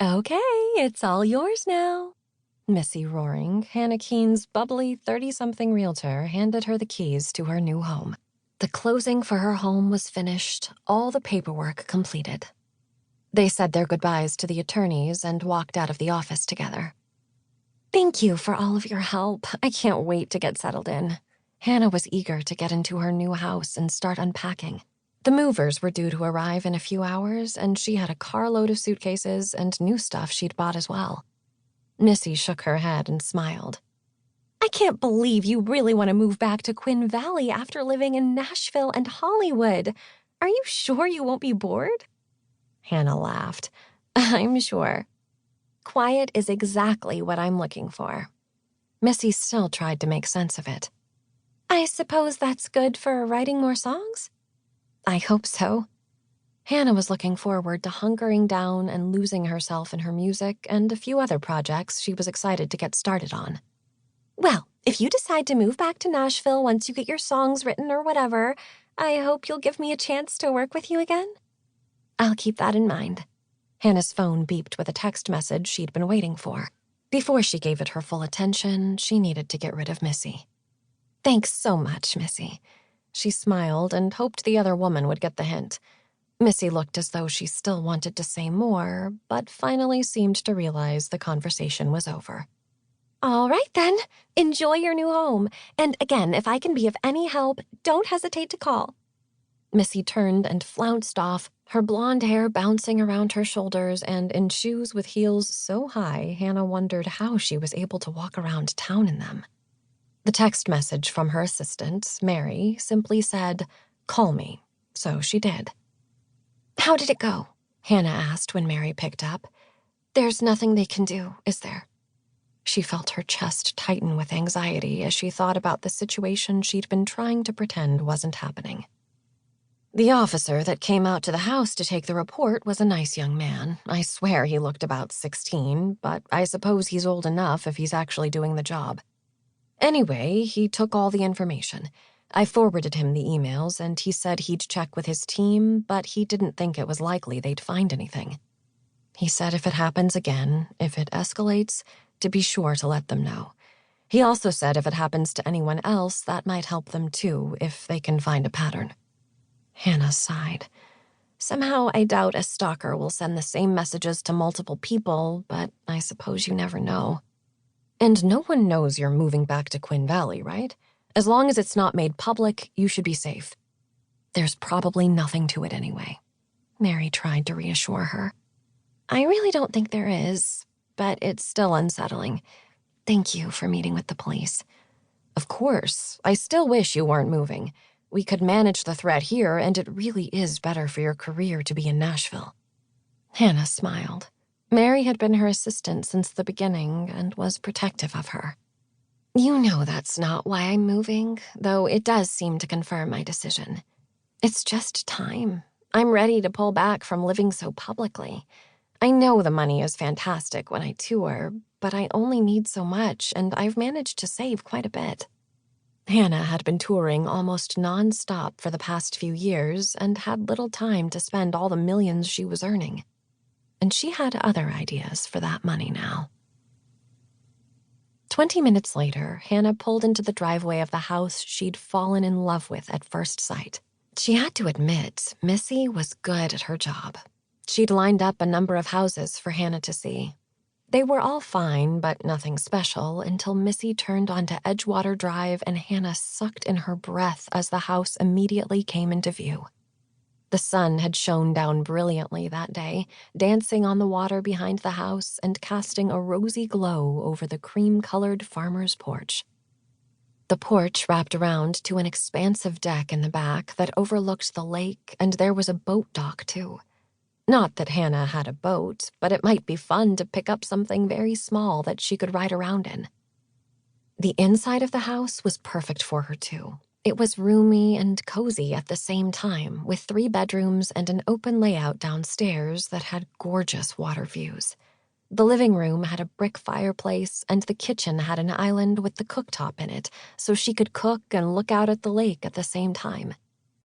Okay, it's all yours now. Missy roaring, Hannah Keane's bubbly 30-something realtor handed her the keys to her new home. The closing for her home was finished, all the paperwork completed. They said their goodbyes to the attorneys and walked out of the office together. Thank you for all of your help. I can't wait to get settled in. Hannah was eager to get into her new house and start unpacking. The movers were due to arrive in a few hours, and she had a carload of suitcases and new stuff she'd bought as well. Missy shook her head and smiled. I can't believe you really want to move back to Quinn Valley after living in Nashville and Hollywood. Are you sure you won't be bored? Hannah laughed. I'm sure. Quiet is exactly what I'm looking for. Missy still tried to make sense of it. I suppose that's good for writing more songs? I hope so. Hannah was looking forward to hunkering down and losing herself in her music and a few other projects she was excited to get started on. Well, if you decide to move back to Nashville once you get your songs written or whatever, I hope you'll give me a chance to work with you again. I'll keep that in mind. Hannah's phone beeped with a text message she'd been waiting for. Before she gave it her full attention, she needed to get rid of Missy. Thanks so much, Missy. She smiled and hoped the other woman would get the hint. Missy looked as though she still wanted to say more, but finally seemed to realize the conversation was over. All right, then. Enjoy your new home. And again, if I can be of any help, don't hesitate to call. Missy turned and flounced off, her blonde hair bouncing around her shoulders and in shoes with heels so high, Hannah wondered how she was able to walk around town in them. The text message from her assistant, Mary, simply said, "Call me," so she did. How did it go? Hannah asked when Mary picked up. There's nothing they can do, is there? She felt her chest tighten with anxiety as she thought about the situation she'd been trying to pretend wasn't happening. The officer that came out to the house to take the report was a nice young man. I swear he looked about 16, but I suppose he's old enough if he's actually doing the job. Anyway, he took all the information. I forwarded him the emails, and he said he'd check with his team, but he didn't think it was likely they'd find anything. He said if it happens again, if it escalates, to be sure to let them know. He also said if it happens to anyone else, that might help them too, if they can find a pattern. Hannah sighed. Somehow I doubt a stalker will send the same messages to multiple people, but I suppose you never know. And no one knows you're moving back to Quinn Valley, right? As long as it's not made public, you should be safe. There's probably nothing to it anyway. Mary tried to reassure her. I really don't think there is, but it's still unsettling. Thank you for meeting with the police. Of course, I still wish you weren't moving. We could manage the threat here, and it really is better for your career to be in Nashville. Hannah smiled. Mary had been her assistant since the beginning and was protective of her. You know that's not why I'm moving, though it does seem to confirm my decision. It's just time. I'm ready to pull back from living so publicly. I know the money is fantastic when I tour, but I only need so much, and I've managed to save quite a bit. Hannah had been touring almost non-stop for the past few years and had little time to spend all the millions she was earning. And she had other ideas for that money now. 20 minutes later, Hannah pulled into the driveway of the house she'd fallen in love with at first sight. She had to admit, Missy was good at her job. She'd lined up a number of houses for Hannah to see. They were all fine, but nothing special, until Missy turned onto Edgewater Drive and Hannah sucked in her breath as the house immediately came into view. The sun had shone down brilliantly that day, dancing on the water behind the house and casting a rosy glow over the cream-colored farmer's porch. The porch wrapped around to an expansive deck in the back that overlooked the lake, and there was a boat dock, too. Not that Hannah had a boat, but it might be fun to pick up something very small that she could ride around in. The inside of the house was perfect for her, too. It was roomy and cozy at the same time, with 3 bedrooms and an open layout downstairs that had gorgeous water views. The living room had a brick fireplace, and the kitchen had an island with the cooktop in it, so she could cook and look out at the lake at the same time.